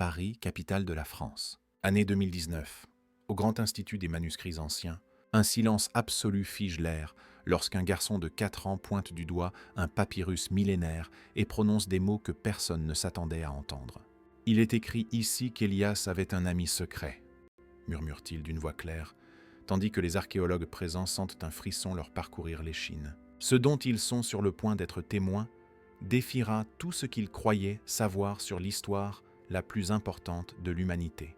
Paris, capitale de la France. Année 2019. Au Grand Institut des manuscrits anciens, un silence absolu fige l'air lorsqu'un garçon de 4 ans pointe du doigt un papyrus millénaire et prononce des mots que personne ne s'attendait à entendre. « Il est écrit ici qu'Élias avait un ami secret », murmure-t-il d'une voix claire, tandis que les archéologues présents sentent un frisson leur parcourir l'échine. Ce dont ils sont sur le point d'être témoins défiera tout ce qu'ils croyaient savoir sur l'histoire la plus importante de l'humanité.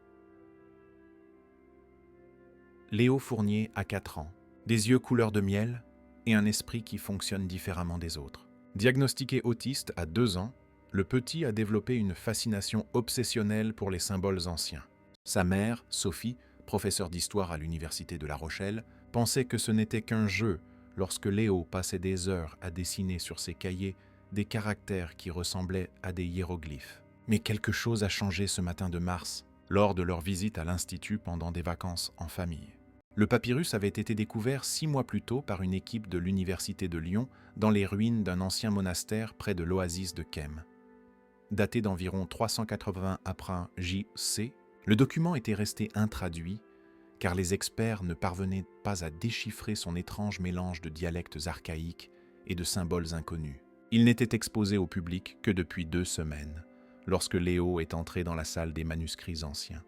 Léo Fournier a 4 ans, des yeux couleur de miel et un esprit qui fonctionne différemment des autres. Diagnostiqué autiste à 2 ans, le petit a développé une fascination obsessionnelle pour les symboles anciens. Sa mère, Sophie, professeure d'histoire à l'université de La Rochelle, pensait que ce n'était qu'un jeu lorsque Léo passait des heures à dessiner sur ses cahiers des caractères qui ressemblaient à des hiéroglyphes. Mais quelque chose a changé ce matin de mars, lors de leur visite à l'Institut pendant des vacances en famille. Le papyrus avait été découvert 6 mois plus tôt par une équipe de l'Université de Lyon dans les ruines d'un ancien monastère près de l'oasis de Kem. Daté d'environ 380 après J.C., le document était resté intraduit car les experts ne parvenaient pas à déchiffrer son étrange mélange de dialectes archaïques et de symboles inconnus. Il n'était exposé au public que depuis 2 semaines, lorsque Léo est entré dans la salle des manuscrits anciens.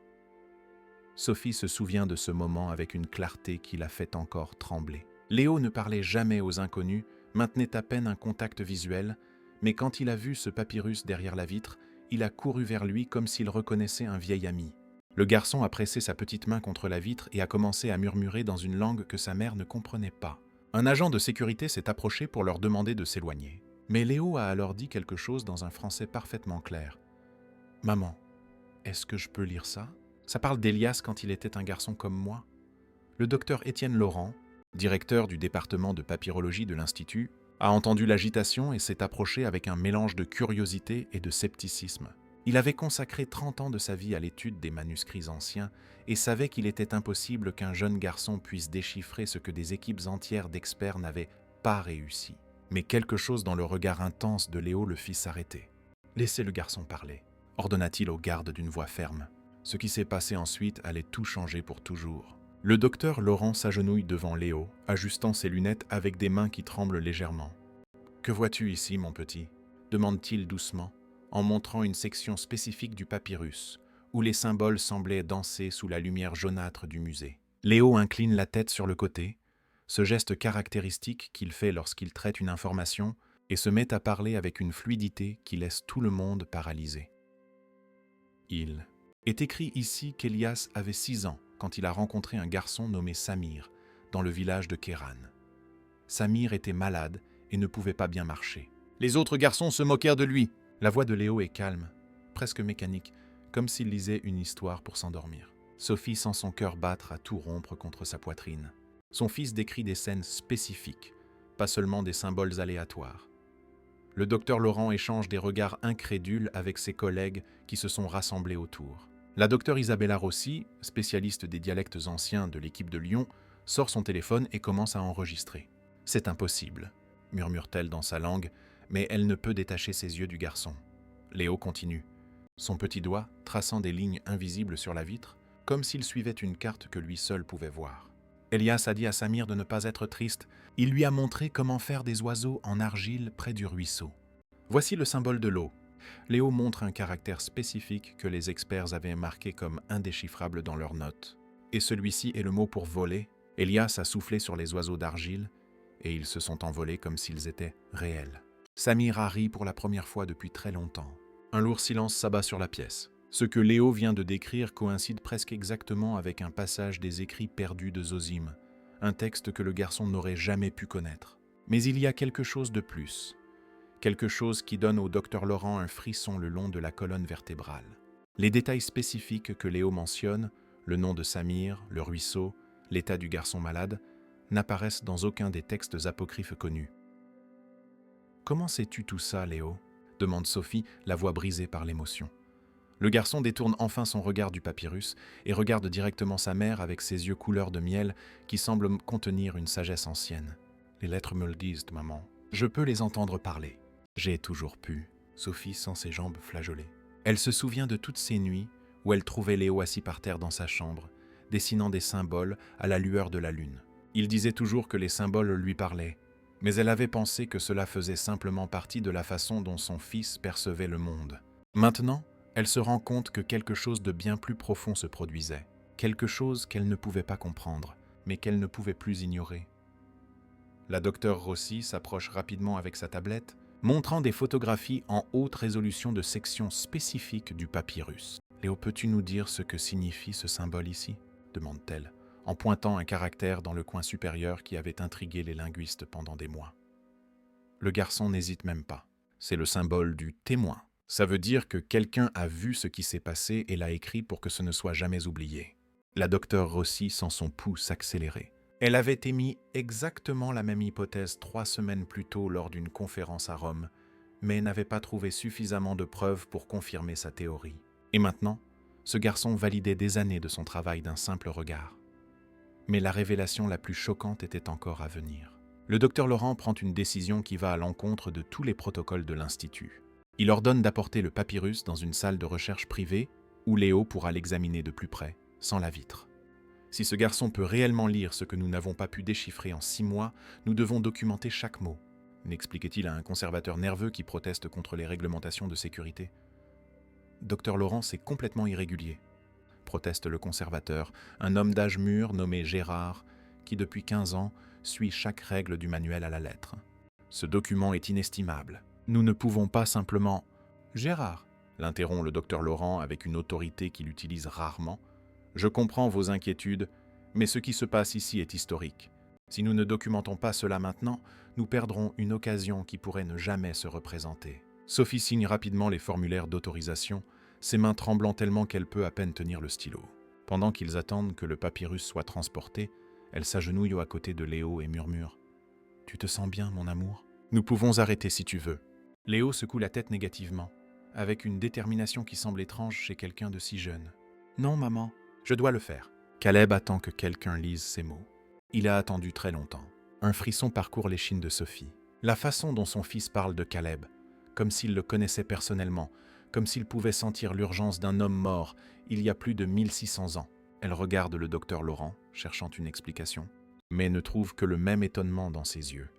Sophie se souvient de ce moment avec une clarté qui la fait encore trembler. Léo ne parlait jamais aux inconnus, maintenait à peine un contact visuel, mais quand il a vu ce papyrus derrière la vitre, il a couru vers lui comme s'il reconnaissait un vieil ami. Le garçon a pressé sa petite main contre la vitre et a commencé à murmurer dans une langue que sa mère ne comprenait pas. Un agent de sécurité s'est approché pour leur demander de s'éloigner. Mais Léo a alors dit quelque chose dans un français parfaitement clair. « Maman, est-ce que je peux lire ça ? Ça parle d'Élias quand il était un garçon comme moi. » Le docteur Étienne Laurent, directeur du département de papyrologie de l'Institut, a entendu l'agitation et s'est approché avec un mélange de curiosité et de scepticisme. Il avait consacré 30 ans de sa vie à l'étude des manuscrits anciens et savait qu'il était impossible qu'un jeune garçon puisse déchiffrer ce que des équipes entières d'experts n'avaient pas réussi. Mais quelque chose dans le regard intense de Léo le fit s'arrêter. « Laissez le garçon parler », ordonna-t-il au garde d'une voix ferme. Ce qui s'est passé ensuite allait tout changer pour toujours. Le docteur Laurent s'agenouille devant Léo, ajustant ses lunettes avec des mains qui tremblent légèrement. « Que vois-tu ici, mon petit ?» demande-t-il doucement, en montrant une section spécifique du papyrus, où les symboles semblaient danser sous la lumière jaunâtre du musée. Léo incline la tête sur le côté, ce geste caractéristique qu'il fait lorsqu'il traite une information, et se met à parler avec une fluidité qui laisse tout le monde paralysé. Il est écrit ici qu'Élias avait 6 ans quand il a rencontré un garçon nommé Samir, dans le village de Kéran. Samir était malade et ne pouvait pas bien marcher. Les autres garçons se moquèrent de lui. La voix de Léo est calme, presque mécanique, comme s'il lisait une histoire pour s'endormir. Sophie sent son cœur battre à tout rompre contre sa poitrine. Son fils décrit des scènes spécifiques, pas seulement des symboles aléatoires. Le docteur Laurent échange des regards incrédules avec ses collègues qui se sont rassemblés autour. La docteure Isabella Rossi, spécialiste des dialectes anciens de l'équipe de Lyon, sort son téléphone et commence à enregistrer. « C'est impossible », murmure-t-elle dans sa langue, mais elle ne peut détacher ses yeux du garçon. Léo continue, son petit doigt traçant des lignes invisibles sur la vitre, comme s'il suivait une carte que lui seul pouvait voir. Élias a dit à Samir de ne pas être triste. Il lui a montré comment faire des oiseaux en argile près du ruisseau. Voici le symbole de l'eau. Léo montre un caractère spécifique que les experts avaient marqué comme indéchiffrable dans leurs notes. Et celui-ci est le mot pour voler. Élias a soufflé sur les oiseaux d'argile et ils se sont envolés comme s'ils étaient réels. Samir a ri pour la première fois depuis très longtemps. Un lourd silence s'abat sur la pièce. Ce que Léo vient de décrire coïncide presque exactement avec un passage des écrits perdus de Zosime, un texte que le garçon n'aurait jamais pu connaître. Mais il y a quelque chose de plus, quelque chose qui donne au docteur Laurent un frisson le long de la colonne vertébrale. Les détails spécifiques que Léo mentionne, le nom de Samir, le ruisseau, l'état du garçon malade, n'apparaissent dans aucun des textes apocryphes connus. « Comment sais-tu tout ça, Léo ?» demande Sophie, la voix brisée par l'émotion. Le garçon détourne enfin son regard du papyrus et regarde directement sa mère avec ses yeux couleur de miel qui semblent contenir une sagesse ancienne. « Les lettres me le disent, maman. Je peux les entendre parler. » « J'ai toujours pu. » Sophie sent ses jambes flageoler. Elle se souvient de toutes ces nuits où elle trouvait Léo assis par terre dans sa chambre, dessinant des symboles à la lueur de la lune. Il disait toujours que les symboles lui parlaient, mais elle avait pensé que cela faisait simplement partie de la façon dont son fils percevait le monde. Maintenant, elle se rend compte que quelque chose de bien plus profond se produisait, quelque chose qu'elle ne pouvait pas comprendre, mais qu'elle ne pouvait plus ignorer. La docteure Rossi s'approche rapidement avec sa tablette, montrant des photographies en haute résolution de sections spécifiques du papyrus. « Léo, peux-tu nous dire ce que signifie ce symbole ici ?» demande-t-elle, en pointant un caractère dans le coin supérieur qui avait intrigué les linguistes pendant des mois. Le garçon n'hésite même pas. C'est le symbole du témoin. Ça veut dire que quelqu'un a vu ce qui s'est passé et l'a écrit pour que ce ne soit jamais oublié. La docteure Rossi sent son pouls s'accélérer. Elle avait émis exactement la même hypothèse 3 semaines plus tôt lors d'une conférence à Rome, mais n'avait pas trouvé suffisamment de preuves pour confirmer sa théorie. Et maintenant, ce garçon validait des années de son travail d'un simple regard. Mais la révélation la plus choquante était encore à venir. Le docteur Laurent prend une décision qui va à l'encontre de tous les protocoles de l'Institut. Il ordonne d'apporter le papyrus dans une salle de recherche privée où Léo pourra l'examiner de plus près, sans la vitre. Si ce garçon peut réellement lire ce que nous n'avons pas pu déchiffrer en 6 mois, nous devons documenter chaque mot, n'expliquait-il à un conservateur nerveux qui proteste contre les réglementations de sécurité. Docteur Laurent, c'est complètement irrégulier, proteste le conservateur, un homme d'âge mûr nommé Gérard, qui depuis 15 ans suit chaque règle du manuel à la lettre. Ce document est inestimable. Nous ne pouvons pas simplement... Gérard, l'interrompt le docteur Laurent avec une autorité qu'il utilise rarement. Je comprends vos inquiétudes, mais ce qui se passe ici est historique. Si nous ne documentons pas cela maintenant, nous perdrons une occasion qui pourrait ne jamais se représenter. Sophie signe rapidement les formulaires d'autorisation, ses mains tremblant tellement qu'elle peut à peine tenir le stylo. Pendant qu'ils attendent que le papyrus soit transporté, elle s'agenouille à côté de Léo et murmure « Tu te sens bien, mon amour ? Nous pouvons arrêter si tu veux. » Léo secoue la tête négativement, avec une détermination qui semble étrange chez quelqu'un de si jeune. « Non, maman, je dois le faire. » Caleb attend que quelqu'un lise ces mots. Il a attendu très longtemps. Un frisson parcourt l'échine de Sophie. La façon dont son fils parle de Caleb, comme s'il le connaissait personnellement, comme s'il pouvait sentir l'urgence d'un homme mort il y a plus de 1600 ans. Elle regarde le docteur Laurent, cherchant une explication, mais ne trouve que le même étonnement dans ses yeux.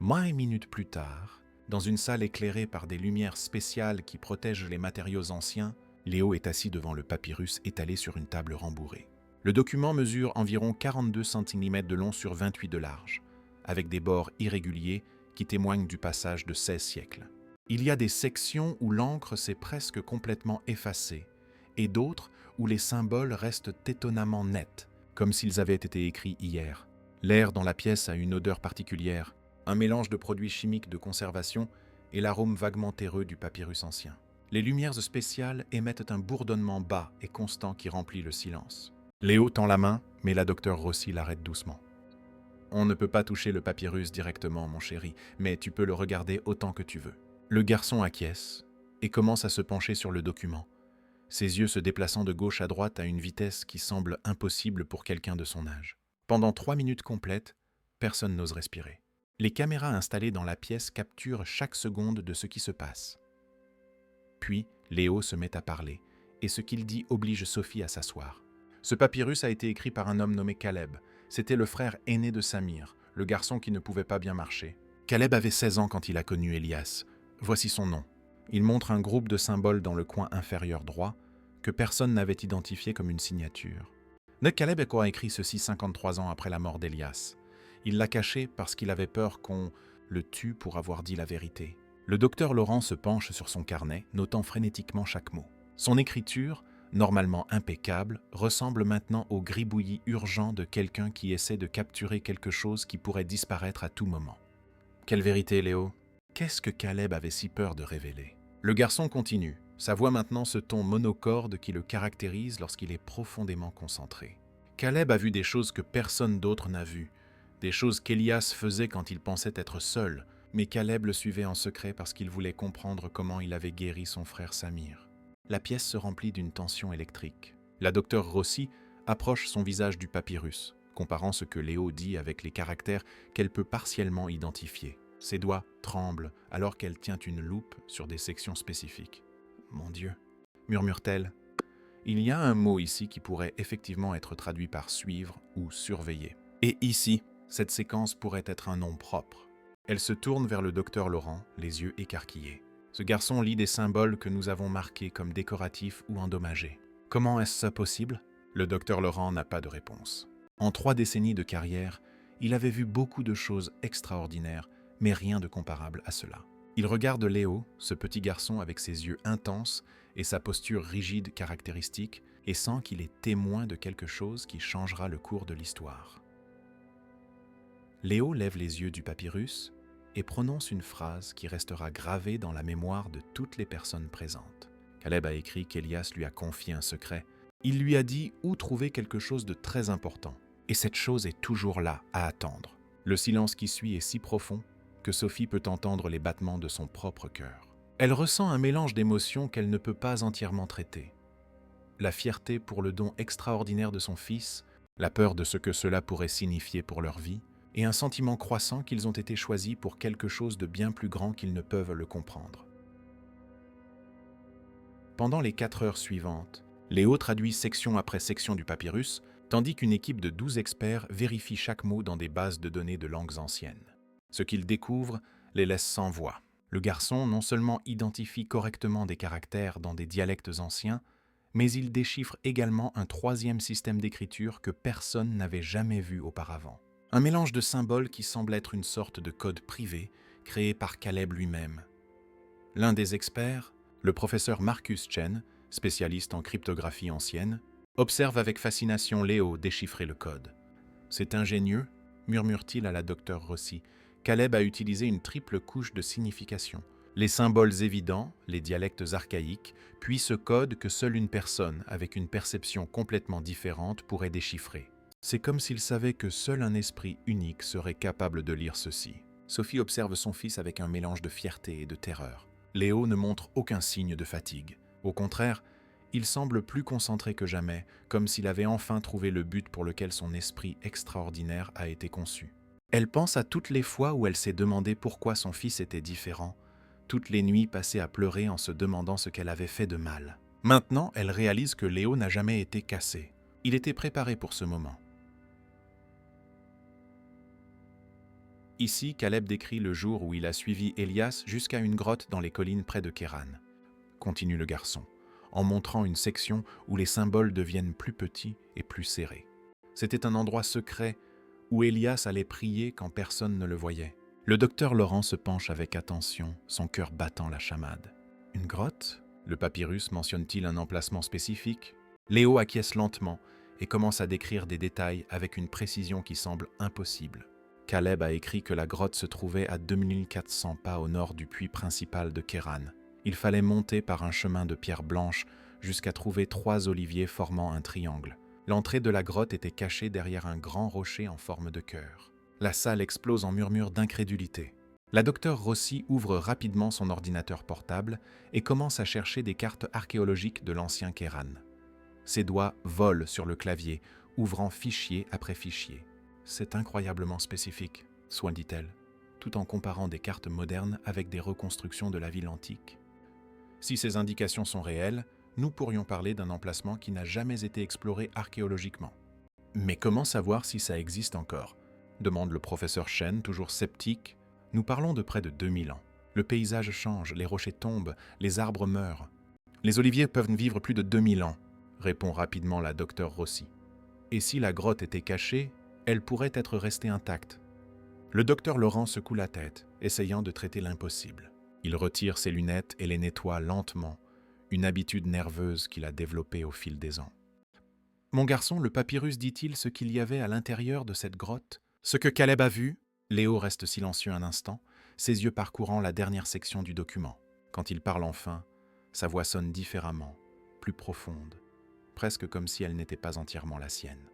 Moins une minute plus tard, dans une salle éclairée par des lumières spéciales qui protègent les matériaux anciens, Léo est assis devant le papyrus étalé sur une table rembourrée. Le document mesure environ 42 cm de long sur 28 de large, avec des bords irréguliers qui témoignent du passage de 16 siècles. Il y a des sections où l'encre s'est presque complètement effacée, et d'autres où les symboles restent étonnamment nets, comme s'ils avaient été écrits hier. L'air dans la pièce a une odeur particulière, un mélange de produits chimiques de conservation et l'arôme vaguement terreux du papyrus ancien. Les lumières spéciales émettent un bourdonnement bas et constant qui remplit le silence. Léo tend la main, mais la docteure Rossi l'arrête doucement. « On ne peut pas toucher le papyrus directement, mon chéri, mais tu peux le regarder autant que tu veux. » Le garçon acquiesce et commence à se pencher sur le document, ses yeux se déplaçant de gauche à droite à une vitesse qui semble impossible pour quelqu'un de son âge. Pendant 3 minutes complètes, personne n'ose respirer. Les caméras installées dans la pièce capturent chaque seconde de ce qui se passe. Puis, Léo se met à parler, et ce qu'il dit oblige Sophie à s'asseoir. Ce papyrus a été écrit par un homme nommé Caleb. C'était le frère aîné de Samir, le garçon qui ne pouvait pas bien marcher. Caleb avait 16 ans quand il a connu Elias. Voici son nom. Il montre un groupe de symboles dans le coin inférieur droit que personne n'avait identifié comme une signature. Ned Caleb a écrit ceci 53 ans après la mort d'Elias. Il l'a caché parce qu'il avait peur qu'on le tue pour avoir dit la vérité. Le docteur Laurent se penche sur son carnet, notant frénétiquement chaque mot. Son écriture, normalement impeccable, ressemble maintenant au gribouillis urgent de quelqu'un qui essaie de capturer quelque chose qui pourrait disparaître à tout moment. Quelle vérité, Léo ? Qu'est-ce que Caleb avait si peur de révéler ? Le garçon continue, sa voix maintenant ce ton monocorde qui le caractérise lorsqu'il est profondément concentré. Caleb a vu des choses que personne d'autre n'a vues, des choses qu'Elias faisait quand il pensait être seul, mais Caleb le suivait en secret parce qu'il voulait comprendre comment il avait guéri son frère Samir. La pièce se remplit d'une tension électrique. La docteure Rossi approche son visage du papyrus, comparant ce que Léo dit avec les caractères qu'elle peut partiellement identifier. Ses doigts tremblent alors qu'elle tient une loupe sur des sections spécifiques. « Mon Dieu, murmure-t-elle. Il y a un mot ici qui pourrait effectivement être traduit par suivre ou surveiller. Et ici, cette séquence pourrait être un nom propre. Elle se tourne vers le docteur Laurent, les yeux écarquillés. Ce garçon lit des symboles que nous avons marqués comme décoratifs ou endommagés. Comment est-ce ça possible? Le docteur Laurent n'a pas de réponse. En 3 décennies de carrière, il avait vu beaucoup de choses extraordinaires, mais rien de comparable à cela. Il regarde Léo, ce petit garçon avec ses yeux intenses et sa posture rigide caractéristique, et sent qu'il est témoin de quelque chose qui changera le cours de l'histoire. Léo lève les yeux du papyrus et prononce une phrase qui restera gravée dans la mémoire de toutes les personnes présentes. Caleb a écrit qu'Elias lui a confié un secret. Il lui a dit où trouver quelque chose de très important. Et cette chose est toujours là, à attendre. Le silence qui suit est si profond que Sophie peut entendre les battements de son propre cœur. Elle ressent un mélange d'émotions qu'elle ne peut pas entièrement traiter. La fierté pour le don extraordinaire de son fils, la peur de ce que cela pourrait signifier pour leur vie, et un sentiment croissant qu'ils ont été choisis pour quelque chose de bien plus grand qu'ils ne peuvent le comprendre. Pendant les 4 heures suivantes, Léo traduit section après section du papyrus, tandis qu'une équipe de 12 experts vérifie chaque mot dans des bases de données de langues anciennes. Ce qu'ils découvrent les laisse sans voix. Le garçon non seulement identifie correctement des caractères dans des dialectes anciens, mais il déchiffre également un 3e système d'écriture que personne n'avait jamais vu auparavant. Un mélange de symboles qui semble être une sorte de code privé créé par Caleb lui-même. L'un des experts, le professeur Marcus Chen, spécialiste en cryptographie ancienne, observe avec fascination Léo déchiffrer le code. « C'est ingénieux », murmure-t-il à la docteure Rossi. Caleb a utilisé une triple couche de signification. Les symboles évidents, les dialectes archaïques, puis ce code que seule une personne avec une perception complètement différente pourrait déchiffrer. C'est comme s'il savait que seul un esprit unique serait capable de lire ceci. Sophie observe son fils avec un mélange de fierté et de terreur. Léo ne montre aucun signe de fatigue. Au contraire, il semble plus concentré que jamais, comme s'il avait enfin trouvé le but pour lequel son esprit extraordinaire a été conçu. Elle pense à toutes les fois où elle s'est demandé pourquoi son fils était différent, toutes les nuits passées à pleurer en se demandant ce qu'elle avait fait de mal. Maintenant, elle réalise que Léo n'a jamais été cassé. Il était préparé pour ce moment. Ici, Caleb décrit le jour où il a suivi Elias jusqu'à une grotte dans les collines près de Kéran. Continue le garçon, en montrant une section où les symboles deviennent plus petits et plus serrés. C'était un endroit secret où Elias allait prier quand personne ne le voyait. Le docteur Laurent se penche avec attention, son cœur battant la chamade. Une grotte? Le papyrus mentionne-t-il un emplacement spécifique? Léo acquiesce lentement et commence à décrire des détails avec une précision qui semble impossible. Caleb a écrit que la grotte se trouvait à 2400 pas au nord du puits principal de Kéran. Il fallait monter par un chemin de pierre blanche jusqu'à trouver 3 oliviers formant un triangle. L'entrée de la grotte était cachée derrière un grand rocher en forme de cœur. La salle explose en murmures d'incrédulité. La docteure Rossi ouvre rapidement son ordinateur portable et commence à chercher des cartes archéologiques de l'ancien Kéran. Ses doigts volent sur le clavier, ouvrant fichier après fichier. C'est incroyablement spécifique, dit-elle, tout en comparant des cartes modernes avec des reconstructions de la ville antique. Si ces indications sont réelles, nous pourrions parler d'un emplacement qui n'a jamais été exploré archéologiquement. Mais comment savoir si ça existe encore? Demande le professeur Chen, toujours sceptique. Nous parlons de près de 2000 ans. Le paysage change, les rochers tombent, les arbres meurent. Les oliviers peuvent vivre plus de 2000 ans, répond rapidement la docteure Rossi. Et si la grotte était cachée, elle pourrait être restée intacte. Le docteur Laurent secoue la tête, essayant de traiter l'impossible. Il retire ses lunettes et les nettoie lentement, une habitude nerveuse qu'il a développée au fil des ans. « Mon garçon, le papyrus dit-il ce qu'il y avait à l'intérieur de cette grotte? Ce que Caleb a vu ?» Léo reste silencieux un instant, ses yeux parcourant la dernière section du document. Quand il parle enfin, sa voix sonne différemment, plus profonde, presque comme si elle n'était pas entièrement la sienne.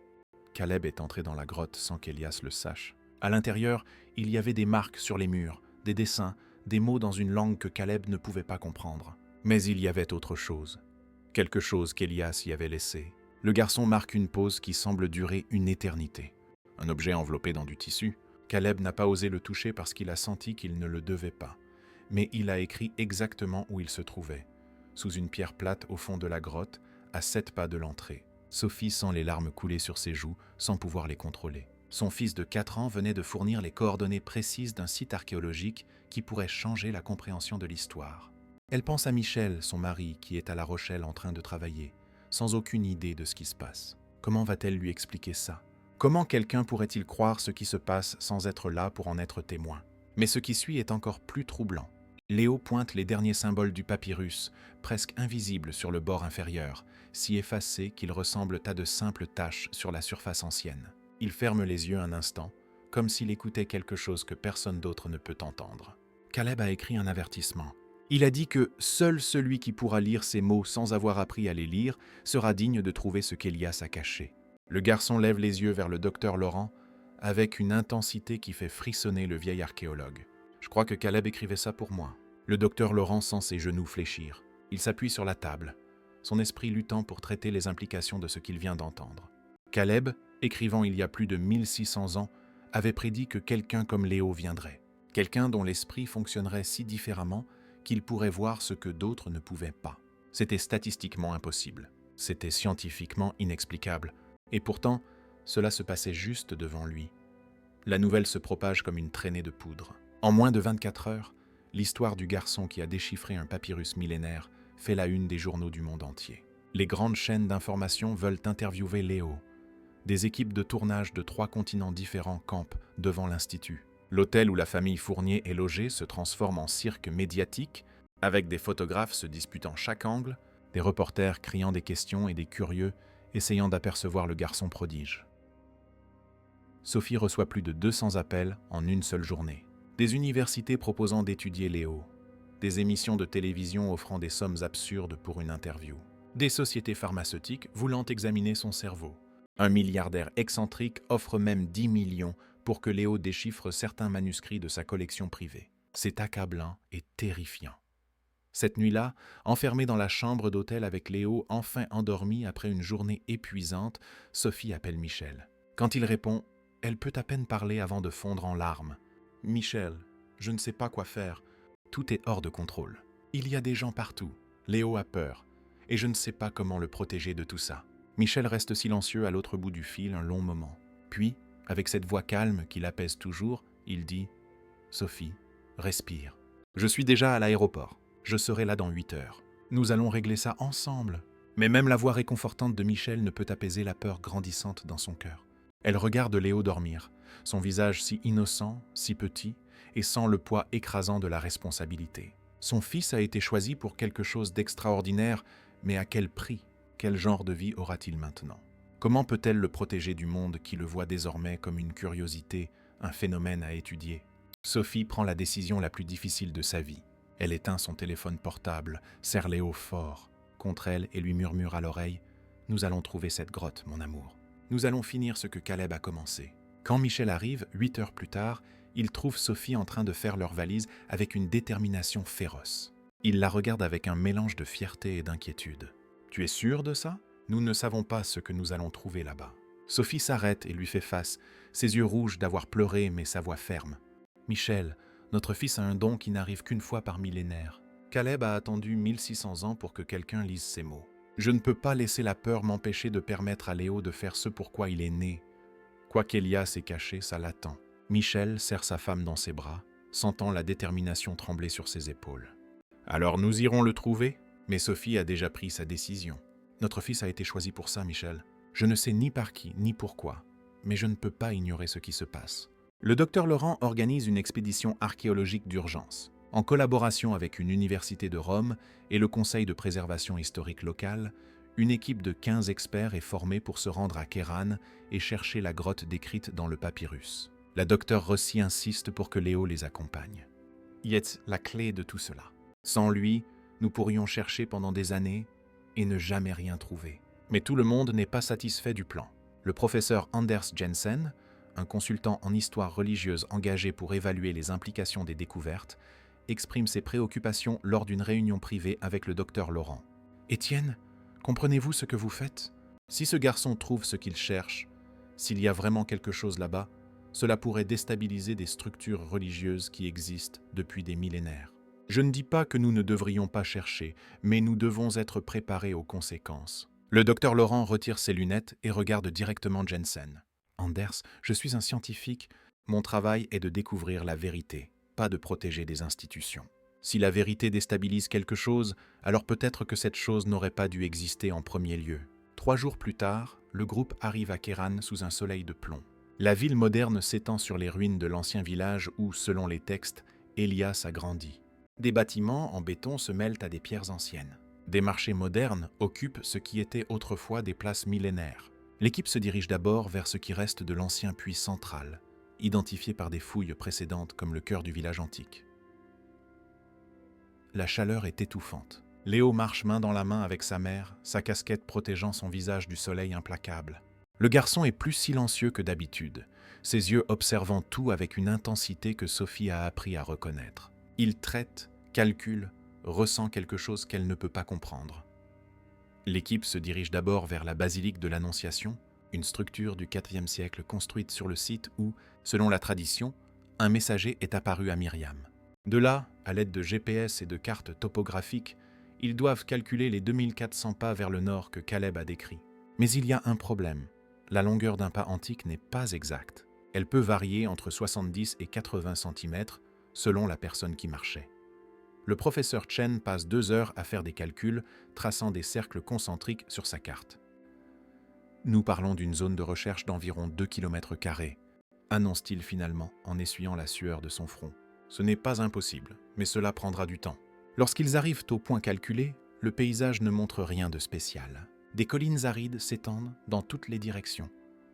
Caleb est entré dans la grotte sans qu'Elias le sache. À l'intérieur, il y avait des marques sur les murs, des dessins, des mots dans une langue que Caleb ne pouvait pas comprendre. Mais il y avait autre chose. Quelque chose qu'Elias y avait laissé. Le garçon marque une pause qui semble durer une éternité. Un objet enveloppé dans du tissu. Caleb n'a pas osé le toucher parce qu'il a senti qu'il ne le devait pas. Mais il a écrit exactement où il se trouvait. sous une pierre plate au fond de la grotte, à 7 pas de l'entrée. Sophie sent les larmes couler sur ses joues sans pouvoir les contrôler. Son fils de 4 ans venait de fournir les coordonnées précises d'un site archéologique qui pourrait changer la compréhension de l'histoire. Elle pense à Michel, son mari, qui est à La Rochelle en train de travailler, sans aucune idée de ce qui se passe. Comment va-t-elle lui expliquer ça? Comment quelqu'un pourrait-il croire ce qui se passe sans être là pour en être témoin? Mais ce qui suit est encore plus troublant. Léo pointe les derniers symboles du papyrus, presque invisibles sur le bord inférieur, si effacés qu'ils ressemblent à de simples taches sur la surface ancienne. Il ferme les yeux un instant, comme s'il écoutait quelque chose que personne d'autre ne peut entendre. Caleb a écrit un avertissement. Il a dit que seul celui qui pourra lire ces mots sans avoir appris à les lire sera digne de trouver ce qu'Elias a caché. Le garçon lève les yeux vers le docteur Laurent avec une intensité qui fait frissonner le vieil archéologue. Je crois que Caleb écrivait ça pour moi. Le docteur Laurent sent ses genoux fléchir. Il s'appuie sur la table, son esprit luttant pour traiter les implications de ce qu'il vient d'entendre. Caleb, écrivant il y a plus de 1600 ans, avait prédit que quelqu'un comme Léo viendrait. Quelqu'un dont l'esprit fonctionnerait si différemment qu'il pourrait voir ce que d'autres ne pouvaient pas. C'était statistiquement impossible. C'était scientifiquement inexplicable. Et pourtant, cela se passait juste devant lui. La nouvelle se propage comme une traînée de poudre. En moins de 24 heures, l'histoire du garçon qui a déchiffré un papyrus millénaire fait la une des journaux du monde entier. Les grandes chaînes d'information veulent interviewer Léo. Des équipes de tournage de 3 continents différents campent devant l'Institut. L'hôtel où la famille Fournier est logée se transforme en cirque médiatique, avec des photographes se disputant chaque angle, des reporters criant des questions et des curieux essayant d'apercevoir le garçon prodige. Sophie reçoit plus de 200 appels en une seule journée. Des universités proposant d'étudier Léo, des émissions de télévision offrant des sommes absurdes pour une interview, des sociétés pharmaceutiques voulant examiner son cerveau. Un milliardaire excentrique offre même 10 millions pour que Léo déchiffre certains manuscrits de sa collection privée. C'est accablant et terrifiant. Cette nuit-là, enfermée dans la chambre d'hôtel avec Léo, enfin endormi après une journée épuisante, Sophie appelle Michel. Quand il répond, elle peut à peine parler avant de fondre en larmes. « Michel, je ne sais pas quoi faire. Tout est hors de contrôle. Il y a des gens partout. Léo a peur. Et je ne sais pas comment le protéger de tout ça. » Michel reste silencieux à l'autre bout du fil un long moment. Puis, avec cette voix calme qui l'apaise toujours, il dit « Sophie, respire. Je suis déjà à l'aéroport. Je serai là dans 8 heures. Nous allons régler ça ensemble. » Mais même la voix réconfortante de Michel ne peut apaiser la peur grandissante dans son cœur. Elle regarde Léo dormir, son visage si innocent, si petit, et sans le poids écrasant de la responsabilité. Son fils a été choisi pour quelque chose d'extraordinaire, mais à quel prix? Quel genre de vie aura-t-il maintenant? Comment peut-elle le protéger du monde qui le voit désormais comme une curiosité, un phénomène à étudier? Sophie prend la décision la plus difficile de sa vie. Elle éteint son téléphone portable, serre Léo fort contre elle et lui murmure à l'oreille « Nous allons trouver cette grotte, mon amour. Nous allons finir ce que Caleb a commencé. » Quand Michel arrive, 8 heures plus tard, il trouve Sophie en train de faire leur valise avec une détermination féroce. Il la regarde avec un mélange de fierté et d'inquiétude. « Tu es sûr de ça? Nous ne savons pas ce que nous allons trouver là-bas. » Sophie s'arrête et lui fait face, ses yeux rouges d'avoir pleuré mais sa voix ferme. « Michel, notre fils a un don qui n'arrive qu'une fois par millénaire. Caleb a attendu 1600 ans pour que quelqu'un lise ces mots. Je ne peux pas laisser la peur m'empêcher de permettre à Léo de faire ce pourquoi il est né. Quoi qu'Elias ait caché, ça l'attend. » Michel serre sa femme dans ses bras, sentant la détermination trembler sur ses épaules. « Alors nous irons le trouver ?» Mais Sophie a déjà pris sa décision. « Notre fils a été choisi pour ça, Michel. Je ne sais ni par qui, ni pourquoi, mais je ne peux pas ignorer ce qui se passe. » Le docteur Laurent organise une expédition archéologique d'urgence. En collaboration avec une université de Rome et le Conseil de préservation historique local, une équipe de 15 experts est formée pour se rendre à Kéran et chercher la grotte décrite dans le papyrus. La docteure Rossi insiste pour que Léo les accompagne. Il est la clé de tout cela. Sans lui, nous pourrions chercher pendant des années et ne jamais rien trouver. Mais tout le monde n'est pas satisfait du plan. Le professeur Anders Jensen, un consultant en histoire religieuse engagé pour évaluer les implications des découvertes, exprime ses préoccupations lors d'une réunion privée avec le docteur Laurent. « Étienne, comprenez-vous ce que vous faites? Si ce garçon trouve ce qu'il cherche, s'il y a vraiment quelque chose là-bas, cela pourrait déstabiliser des structures religieuses qui existent depuis des millénaires. Je ne dis pas que nous ne devrions pas chercher, mais nous devons être préparés aux conséquences. Le docteur Laurent retire ses lunettes et regarde directement Jensen. Anders, je suis un scientifique. Mon travail est de découvrir la vérité, pas de protéger des institutions. Si la vérité déstabilise quelque chose, alors peut-être que cette chose n'aurait pas dû exister en premier lieu. 3 jours plus tard, le groupe arrive à Kéran sous un soleil de plomb. La ville moderne s'étend sur les ruines de l'ancien village où, selon les textes, Elias a grandi. Des bâtiments en béton se mêlent à des pierres anciennes. Des marchés modernes occupent ce qui était autrefois des places millénaires. L'équipe se dirige d'abord vers ce qui reste de l'ancien puits central, identifié par des fouilles précédentes comme le cœur du village antique. La chaleur est étouffante. Léo marche main dans la main avec sa mère, sa casquette protégeant son visage du soleil implacable. Le garçon est plus silencieux que d'habitude, ses yeux observant tout avec une intensité que Sophie a appris à reconnaître. Il traite, calcule, ressent quelque chose qu'elle ne peut pas comprendre. L'équipe se dirige d'abord vers la basilique de l'Annonciation, une structure du IVe siècle construite sur le site où, selon la tradition, un messager est apparu à Myriam. De là, à l'aide de GPS et de cartes topographiques, ils doivent calculer les 2400 pas vers le nord que Caleb a décrits. Mais il y a un problème. La longueur d'un pas antique n'est pas exacte. Elle peut varier entre 70 et 80 cm selon la personne qui marchait. Le professeur Chen passe 2 heures à faire des calculs, traçant des cercles concentriques sur sa carte. Nous parlons d'une zone de recherche d'environ 2 km², annonce-t-il finalement en essuyant la sueur de son front. Ce n'est pas impossible, mais cela prendra du temps. Lorsqu'ils arrivent au point calculé, le paysage ne montre rien de spécial. Des collines arides s'étendent dans toutes les directions,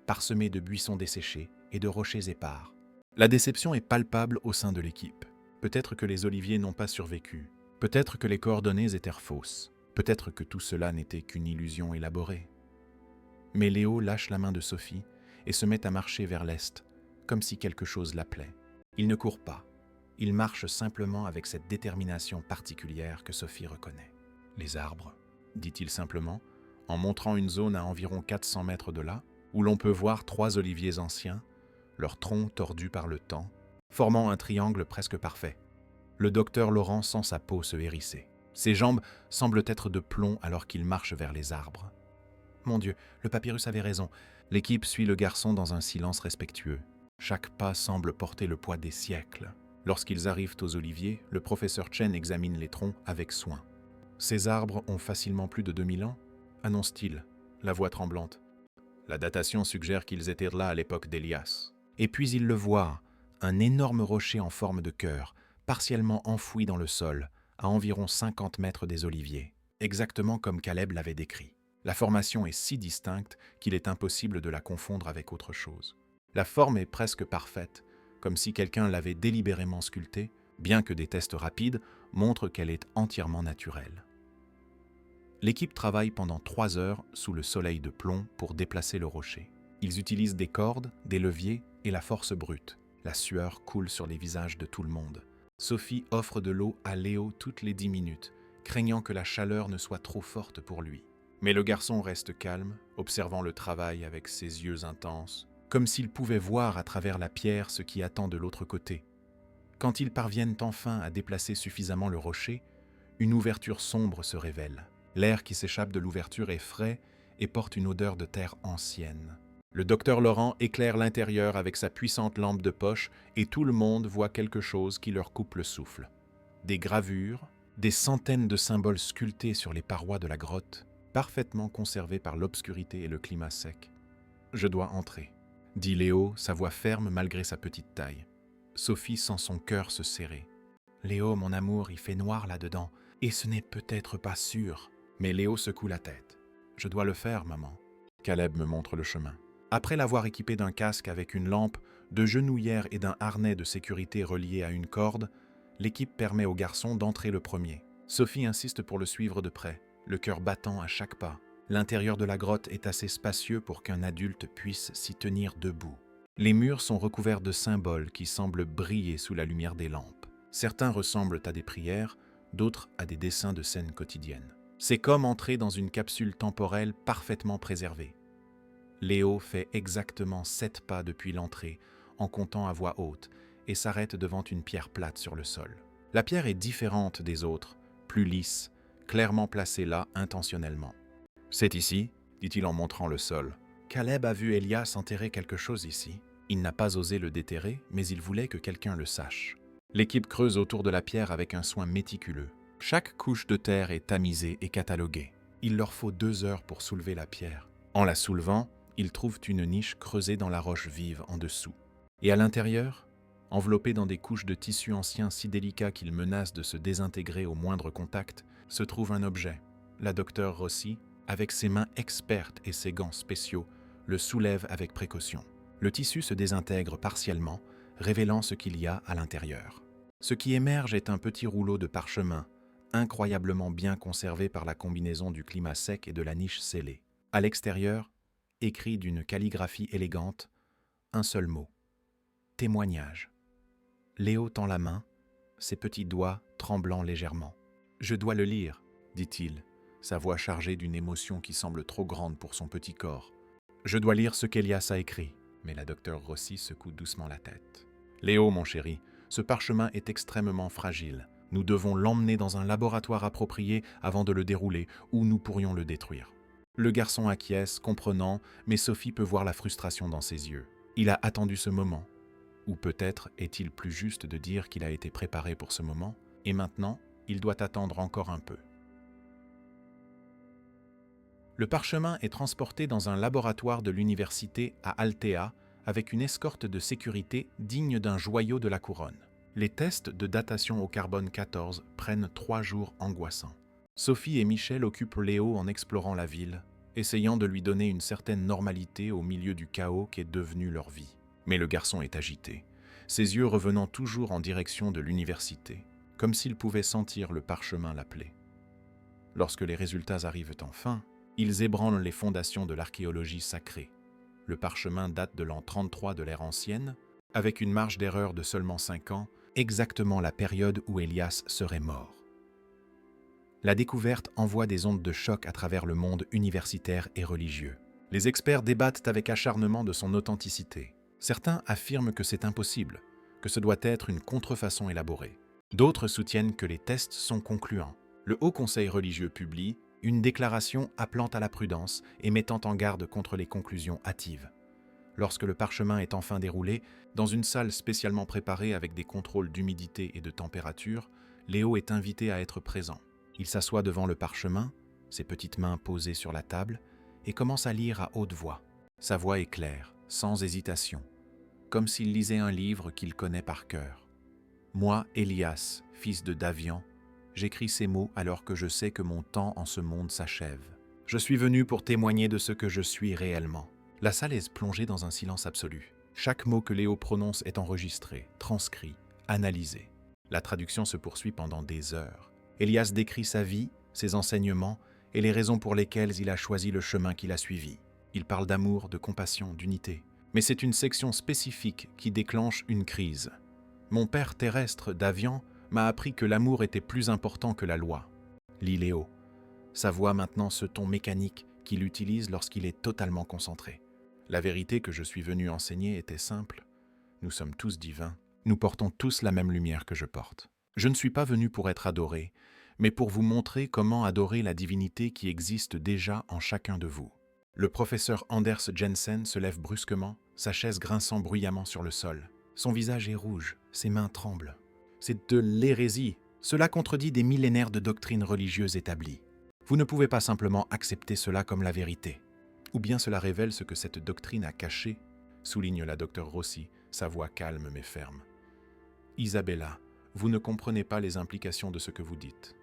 parsemées de buissons desséchés et de rochers épars. La déception est palpable au sein de l'équipe. Peut-être que les oliviers n'ont pas survécu. Peut-être que les coordonnées étaient fausses. Peut-être que tout cela n'était qu'une illusion élaborée. Mais Léo lâche la main de Sophie et se met à marcher vers l'est, comme si quelque chose l'appelait. Il ne court pas. Il marche simplement avec cette détermination particulière que Sophie reconnaît. « Les arbres », dit-il simplement, en montrant une zone à environ 400 mètres de là, où l'on peut voir 3 oliviers anciens, leurs troncs tordus par le temps, formant un triangle presque parfait. Le docteur Laurent sent sa peau se hérisser. Ses jambes semblent être de plomb alors qu'il marche vers les arbres. Mon Dieu, le papyrus avait raison. L'équipe suit le garçon dans un silence respectueux. Chaque pas semble porter le poids des siècles. Lorsqu'ils arrivent aux oliviers, le professeur Chen examine les troncs avec soin. « Ces arbres ont facilement plus de 2000 ans ?» annonce-t-il, la voix tremblante. La datation suggère qu'ils étaient là à l'époque d'Elias. Et puis il le voit, un énorme rocher en forme de cœur, partiellement enfoui dans le sol, à environ 50 mètres des oliviers, exactement comme Caleb l'avait décrit. La formation est si distincte qu'il est impossible de la confondre avec autre chose. La forme est presque parfaite, comme si quelqu'un l'avait délibérément sculptée, bien que des tests rapides montrent qu'elle est entièrement naturelle. L'équipe travaille pendant 3 heures sous le soleil de plomb pour déplacer le rocher. Ils utilisent des cordes, des leviers et la force brute. La sueur coule sur les visages de tout le monde. Sophie offre de l'eau à Léo toutes les 10 minutes, craignant que la chaleur ne soit trop forte pour lui. Mais le garçon reste calme, observant le travail avec ses yeux intenses, comme s'il pouvait voir à travers la pierre ce qui attend de l'autre côté. Quand ils parviennent enfin à déplacer suffisamment le rocher, une ouverture sombre se révèle. L'air qui s'échappe de l'ouverture est frais et porte une odeur de terre ancienne. Le docteur Laurent éclaire l'intérieur avec sa puissante lampe de poche et tout le monde voit quelque chose qui leur coupe le souffle. Des gravures, des centaines de symboles sculptés sur les parois de la grotte, parfaitement conservés par l'obscurité et le climat sec. « Je dois entrer », dit Léo, sa voix ferme malgré sa petite taille. Sophie sent son cœur se serrer. « Léo, mon amour, il fait noir là-dedans, et ce n'est peut-être pas sûr. » Mais Léo secoue la tête. « Je dois le faire, maman. » Caleb me montre le chemin. Après l'avoir équipé d'un casque avec une lampe, de genouillères et d'un harnais de sécurité relié à une corde, l'équipe permet au garçon d'entrer le premier. Sophie insiste pour le suivre de près, le cœur battant à chaque pas. L'intérieur de la grotte est assez spacieux pour qu'un adulte puisse s'y tenir debout. Les murs sont recouverts de symboles qui semblent briller sous la lumière des lampes. Certains ressemblent à des prières, d'autres à des dessins de scènes quotidiennes. C'est comme entrer dans une capsule temporelle parfaitement préservée. Léo fait exactement 7 pas depuis l'entrée, en comptant à voix haute, et s'arrête devant une pierre plate sur le sol. La pierre est différente des autres, plus lisse, clairement placée là intentionnellement. « C'est ici » dit-il en montrant le sol. Caleb a vu Elias enterrer quelque chose ici. Il n'a pas osé le déterrer, mais il voulait que quelqu'un le sache. L'équipe creuse autour de la pierre avec un soin méticuleux. Chaque couche de terre est tamisée et cataloguée. Il leur faut 2 heures pour soulever la pierre. En la soulevant, ils trouvent une niche creusée dans la roche vive en dessous. Et à l'intérieur, enveloppé dans des couches de tissu ancien si délicats qu'ils menacent de se désintégrer au moindre contact, se trouve un objet. La docteure Rossi, avec ses mains expertes et ses gants spéciaux, le soulève avec précaution. Le tissu se désintègre partiellement, révélant ce qu'il y a à l'intérieur. Ce qui émerge est un petit rouleau de parchemin, incroyablement bien conservé par la combinaison du climat sec et de la niche scellée. À l'extérieur, écrit d'une calligraphie élégante, un seul mot. Témoignage. Léo tend la main, ses petits doigts tremblant légèrement. « Je dois le lire, » dit-il, sa voix chargée d'une émotion qui semble trop grande pour son petit corps. « Je dois lire ce qu'Elias a écrit. » Mais la docteure Rossi secoue doucement la tête. « Léo, mon chéri, ce parchemin est extrêmement fragile. Nous devons l'emmener dans un laboratoire approprié avant de le dérouler, ou nous pourrions le détruire. » Le garçon acquiesce, comprenant, mais Sophie peut voir la frustration dans ses yeux. Il a attendu ce moment. Ou peut-être est-il plus juste de dire qu'il a été préparé pour ce moment, et maintenant, il doit attendre encore un peu. Le parchemin est transporté dans un laboratoire de l'université à Altea avec une escorte de sécurité digne d'un joyau de la couronne. Les tests de datation au carbone 14 prennent 3 jours angoissants. Sophie et Michel occupent Léo en explorant la ville, essayant de lui donner une certaine normalité au milieu du chaos qu'est devenu leur vie. Mais le garçon est agité, ses yeux revenant toujours en direction de l'université, comme s'il pouvait sentir le parchemin l'appeler. Lorsque les résultats arrivent enfin, ils ébranlent les fondations de l'archéologie sacrée. Le parchemin date de l'an 33 de l'ère ancienne, avec une marge d'erreur de seulement 5 ans, exactement la période où Elias serait mort. La découverte envoie des ondes de choc à travers le monde universitaire et religieux. Les experts débattent avec acharnement de son authenticité. Certains affirment que c'est impossible, que ce doit être une contrefaçon élaborée. D'autres soutiennent que les tests sont concluants. Le Haut Conseil religieux publie une déclaration appelant à la prudence et mettant en garde contre les conclusions hâtives. Lorsque le parchemin est enfin déroulé, dans une salle spécialement préparée avec des contrôles d'humidité et de température, Léo est invité à être présent. Il s'assoit devant le parchemin, ses petites mains posées sur la table, et commence à lire à haute voix. Sa voix est claire, sans hésitation, comme s'il lisait un livre qu'il connaît par cœur. « Moi, Elias, fils de Davian, j'écris ces mots alors que je sais que mon temps en ce monde s'achève. Je suis venu pour témoigner de ce que je suis réellement. » La salle est plongée dans un silence absolu. Chaque mot que Léo prononce est enregistré, transcrit, analysé. La traduction se poursuit pendant des heures. Elias décrit sa vie, ses enseignements et les raisons pour lesquelles il a choisi le chemin qu'il a suivi. Il parle d'amour, de compassion, d'unité. Mais c'est une section spécifique qui déclenche une crise. Mon père terrestre, Davian, m'a appris que l'amour était plus important que la loi. Lit Léo. Sa voix maintenant ce ton mécanique qu'il utilise lorsqu'il est totalement concentré. La vérité que je suis venu enseigner était simple. Nous sommes tous divins. Nous portons tous la même lumière que je porte. Je ne suis pas venu pour être adoré, mais pour vous montrer comment adorer la divinité qui existe déjà en chacun de vous. Le professeur Anders Jensen se lève brusquement, sa chaise grinçant bruyamment sur le sol. Son visage est rouge, ses mains tremblent. C'est de l'hérésie. Cela contredit des millénaires de doctrines religieuses établies. Vous ne pouvez pas simplement accepter cela comme la vérité. Ou bien cela révèle ce que cette doctrine a caché, souligne la docteure Rossi, sa voix calme mais ferme. Isabella, vous ne comprenez pas les implications de ce que vous dites,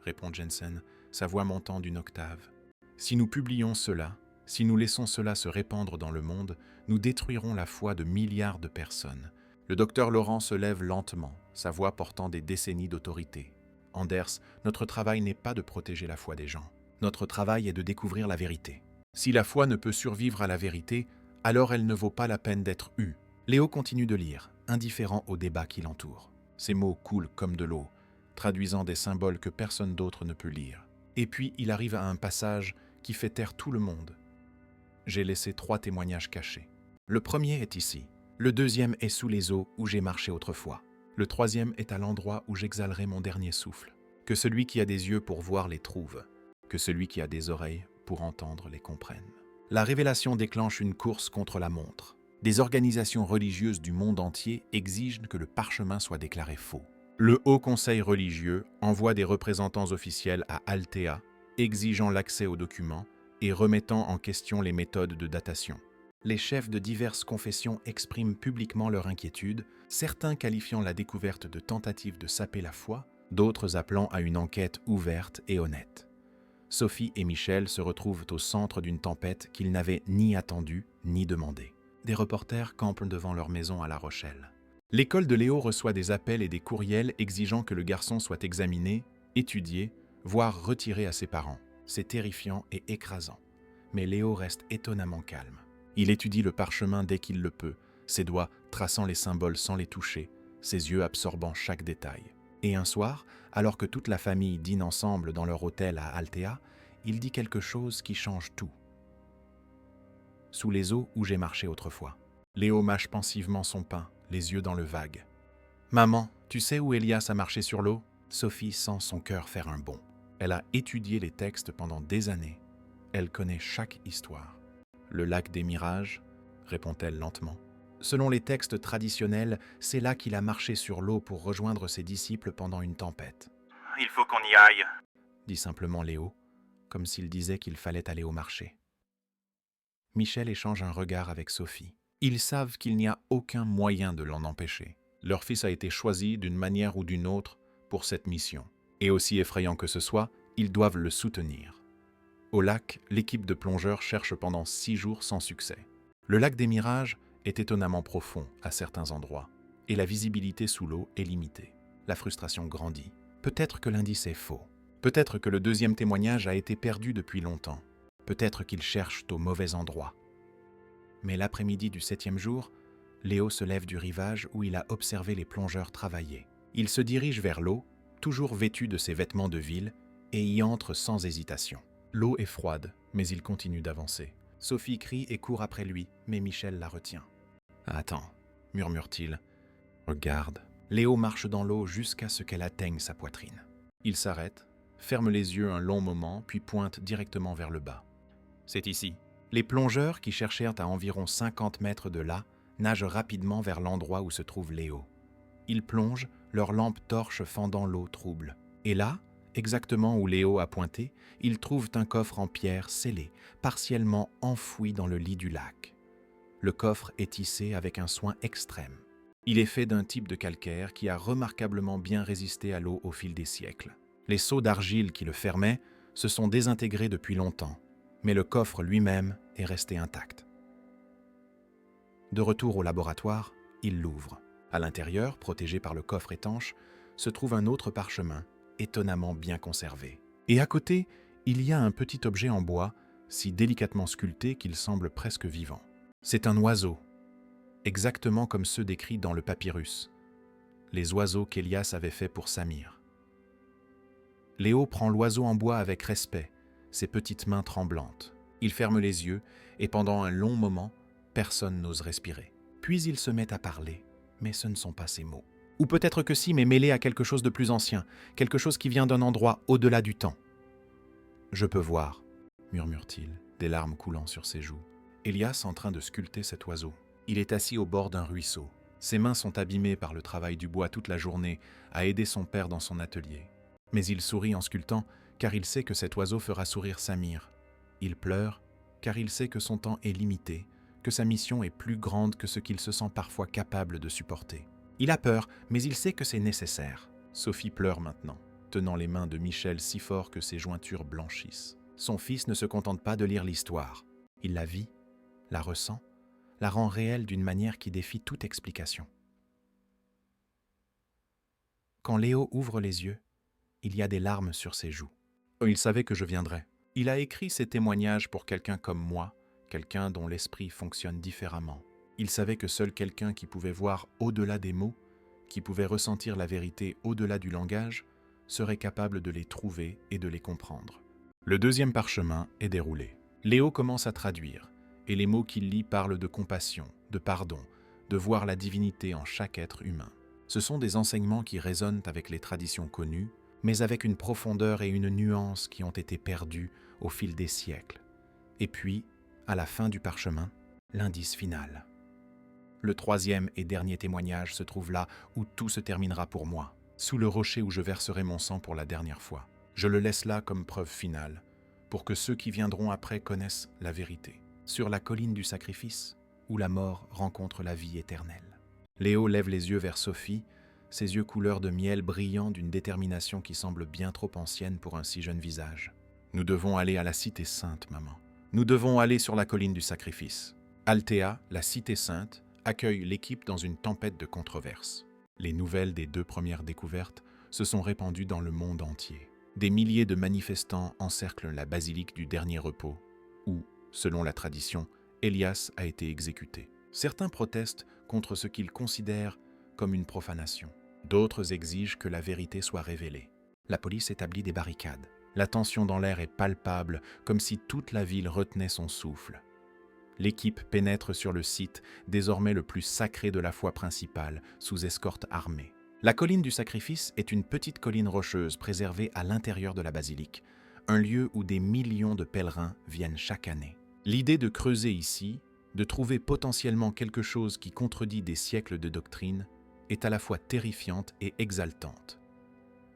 répond Jensen, sa voix montant d'une octave. Si nous publions cela, si nous laissons cela se répandre dans le monde, nous détruirons la foi de milliards de personnes. Le docteur Laurent se lève lentement, sa voix portant des décennies d'autorité. Anders, notre travail n'est pas de protéger la foi des gens. Notre travail est de découvrir la vérité. Si la foi ne peut survivre à la vérité, alors elle ne vaut pas la peine d'être eue. Léo continue de lire, indifférent au débat qui l'entoure. Ses mots coulent comme de l'eau, traduisant des symboles que personne d'autre ne peut lire. Et puis il arrive à un passage qui fait taire tout le monde. J'ai laissé 3 témoignages cachés. Le premier est ici. Le deuxième est sous les eaux où j'ai marché autrefois. Le troisième est à l'endroit où j'exhalerai mon dernier souffle. Que celui qui a des yeux pour voir les trouve, que celui qui a des oreilles pour entendre les comprenne. La révélation déclenche une course contre la montre. Des organisations religieuses du monde entier exigent que le parchemin soit déclaré faux. Le Haut Conseil religieux envoie des représentants officiels à Altea, exigeant l'accès aux documents et remettant en question les méthodes de datation. Les chefs de diverses confessions expriment publiquement leur inquiétude, certains qualifiant la découverte de tentative de saper la foi, d'autres appelant à une enquête ouverte et honnête. Sophie et Michel se retrouvent au centre d'une tempête qu'ils n'avaient ni attendue ni demandée. Des reporters campent devant leur maison à La Rochelle. L'école de Léo reçoit des appels et des courriels exigeant que le garçon soit examiné, étudié, voire retiré à ses parents. C'est terrifiant et écrasant. Mais Léo reste étonnamment calme. Il étudie le parchemin dès qu'il le peut, ses doigts traçant les symboles sans les toucher, ses yeux absorbant chaque détail. Et un soir, alors que toute la famille dîne ensemble dans leur hôtel à Altea, il dit quelque chose qui change tout. « Sous les eaux où j'ai marché autrefois. » Léo mâche pensivement son pain, les yeux dans le vague. « Maman, tu sais où Elias a marché sur l'eau ?» Sophie sent son cœur faire un bond. Elle a étudié les textes pendant des années. Elle connaît chaque histoire. « Le lac des mirages ?» répond-elle lentement. Selon les textes traditionnels, c'est là qu'il a marché sur l'eau pour rejoindre ses disciples pendant une tempête. « Il faut qu'on y aille », dit simplement Léo, comme s'il disait qu'il fallait aller au marché. Michel échange un regard avec Sophie. Ils savent qu'il n'y a aucun moyen de l'en empêcher. Leur fils a été choisi d'une manière ou d'une autre pour cette mission. Et aussi effrayant que ce soit, ils doivent le soutenir. Au lac, l'équipe de plongeurs cherche pendant 6 jours sans succès. Le lac des Mirages est étonnamment profond à certains endroits, et la visibilité sous l'eau est limitée. La frustration grandit. Peut-être que l'indice est faux. Peut-être que le deuxième témoignage a été perdu depuis longtemps. Peut-être qu'ils cherchent au mauvais endroit. Mais l'après-midi du 7e jour, Léo se lève du rivage où il a observé les plongeurs travailler. Il se dirige vers l'eau, toujours vêtu de ses vêtements de ville, et y entre sans hésitation. L'eau est froide, mais il continue d'avancer. Sophie crie et court après lui, mais Michel la retient. « Attends », murmure-t-il. « Regarde. » Léo marche dans l'eau jusqu'à ce qu'elle atteigne sa poitrine. Il s'arrête, ferme les yeux un long moment, puis pointe directement vers le bas. C'est ici. Les plongeurs, qui cherchèrent à environ 50 mètres de là, nagent rapidement vers l'endroit où se trouve Léo. Ils plongent, leur lampe torche fendant l'eau trouble. Et là, exactement où Léo a pointé, ils trouvent un coffre en pierre scellé, partiellement enfoui dans le lit du lac. Le coffre est tissé avec un soin extrême. Il est fait d'un type de calcaire qui a remarquablement bien résisté à l'eau au fil des siècles. Les seaux d'argile qui le fermaient se sont désintégrés depuis longtemps, mais le coffre lui-même est resté intact. De retour au laboratoire, il l'ouvre. À l'intérieur, protégé par le coffre étanche, se trouve un autre parchemin, étonnamment bien conservé. Et à côté, il y a un petit objet en bois, si délicatement sculpté qu'il semble presque vivant. C'est un oiseau, exactement comme ceux décrits dans le papyrus, les oiseaux qu'Elias avait faits pour Samir. Léo prend l'oiseau en bois avec respect, ses petites mains tremblantes. Il ferme les yeux et pendant un long moment, personne n'ose respirer. Puis il se met à parler, mais ce ne sont pas ses mots. Ou peut-être que si, mais mêlé à quelque chose de plus ancien, quelque chose qui vient d'un endroit au-delà du temps. « Je peux voir », murmure-t-il, des larmes coulant sur ses joues. Elias en train de sculpter cet oiseau. Il est assis au bord d'un ruisseau. Ses mains sont abîmées par le travail du bois toute la journée, à aider son père dans son atelier. Mais il sourit en sculptant, car il sait que cet oiseau fera sourire Samir. Il pleure, car il sait que son temps est limité, que sa mission est plus grande que ce qu'il se sent parfois capable de supporter. Il a peur, mais il sait que c'est nécessaire. Sophie pleure maintenant, tenant les mains de Michel si fort que ses jointures blanchissent. Son fils ne se contente pas de lire l'histoire. Il la vit, la ressent, la rend réelle d'une manière qui défie toute explication. Quand Léo ouvre les yeux, il y a des larmes sur ses joues. Il savait que je viendrais. Il a écrit ces témoignages pour quelqu'un comme moi, quelqu'un dont l'esprit fonctionne différemment. Il savait que seul quelqu'un qui pouvait voir au-delà des mots, qui pouvait ressentir la vérité au-delà du langage, serait capable de les trouver et de les comprendre. Le deuxième parchemin est déroulé. Léo commence à traduire, et les mots qu'il lit parlent de compassion, de pardon, de voir la divinité en chaque être humain. Ce sont des enseignements qui résonnent avec les traditions connues, mais avec une profondeur et une nuance qui ont été perdues au fil des siècles. Et puis, à la fin du parchemin, l'indice final. Le troisième et dernier témoignage se trouve là où tout se terminera pour moi, sous le rocher où je verserai mon sang pour la dernière fois. Je le laisse là comme preuve finale, pour que ceux qui viendront après connaissent la vérité. Sur la colline du sacrifice, où la mort rencontre la vie éternelle. Léo lève les yeux vers Sophie, ses yeux couleur de miel brillant d'une détermination qui semble bien trop ancienne pour un si jeune visage. Nous devons aller à la cité sainte, maman. Nous devons aller sur la colline du sacrifice. Altea, la cité sainte, accueille l'équipe dans une tempête de controverses. Les nouvelles des 2 premières découvertes se sont répandues dans le monde entier. Des milliers de manifestants encerclent la basilique du dernier repos, où, selon la tradition, Elias a été exécuté. Certains protestent contre ce qu'ils considèrent comme une profanation. D'autres exigent que la vérité soit révélée. La police établit des barricades. La tension dans l'air est palpable, comme si toute la ville retenait son souffle. L'équipe pénètre sur le site, désormais le plus sacré de la foi principale, sous escorte armée. La colline du sacrifice est une petite colline rocheuse préservée à l'intérieur de la basilique, un lieu où des millions de pèlerins viennent chaque année. L'idée de creuser ici, de trouver potentiellement quelque chose qui contredit des siècles de doctrine, est à la fois terrifiante et exaltante.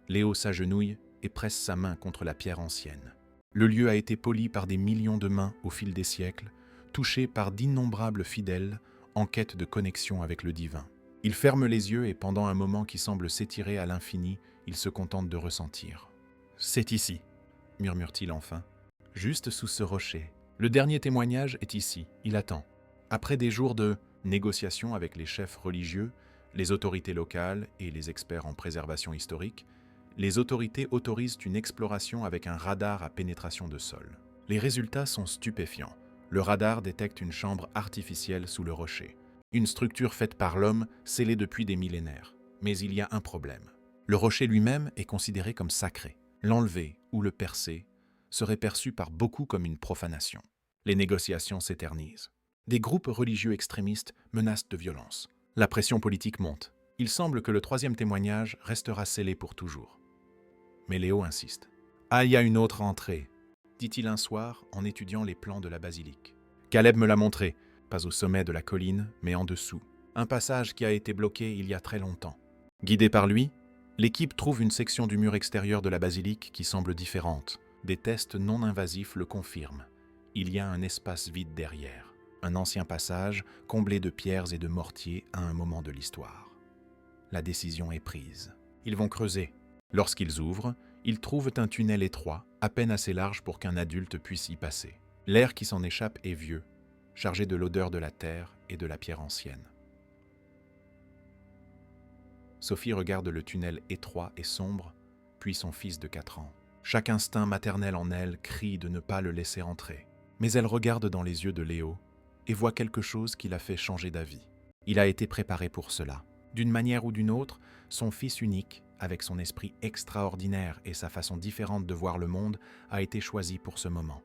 Léo s'agenouille et presse sa main contre la pierre ancienne. Le lieu a été poli par des millions de mains au fil des siècles, touché par d'innombrables fidèles en quête de connexion avec le divin. Il ferme les yeux et pendant un moment qui semble s'étirer à l'infini, il se contente de ressentir. « C'est ici », murmure-t-il enfin, « juste sous ce rocher. Le dernier témoignage est ici, il attend. Après des jours de négociations avec les chefs religieux, les autorités locales et les experts en préservation historique, les autorités autorisent une exploration avec un radar à pénétration de sol. Les résultats sont stupéfiants. Le radar détecte une chambre artificielle sous le rocher. Une structure faite par l'homme, scellée depuis des millénaires. Mais il y a un problème. Le rocher lui-même est considéré comme sacré. L'enlever ou le percer serait perçu par beaucoup comme une profanation. Les négociations s'éternisent. Des groupes religieux extrémistes menacent de violence. La pression politique monte. Il semble que le troisième témoignage restera scellé pour toujours. Mais Léo insiste. « Ah, il y a une autre entrée », dit-il un soir en étudiant les plans de la basilique. Caleb me l'a montré, pas au sommet de la colline, mais en dessous. Un passage qui a été bloqué il y a très longtemps. Guidé par lui, l'équipe trouve une section du mur extérieur de la basilique qui semble différente. Des tests non invasifs le confirment. Il y a un espace vide derrière. Un ancien passage comblé de pierres et de mortiers à un moment de l'histoire. La décision est prise. Ils vont creuser. Lorsqu'ils ouvrent, ils trouvent un tunnel étroit, à peine assez large pour qu'un adulte puisse y passer. L'air qui s'en échappe est vieux, chargé de l'odeur de la terre et de la pierre ancienne. Sophie regarde le tunnel étroit et sombre, puis son fils de 4 ans. Chaque instinct maternel en elle crie de ne pas le laisser entrer. Mais elle regarde dans les yeux de Léo et voit quelque chose qui l'a fait changer d'avis. Il a été préparé pour cela. D'une manière ou d'une autre, son fils unique, avec son esprit extraordinaire et sa façon différente de voir le monde, a été choisi pour ce moment.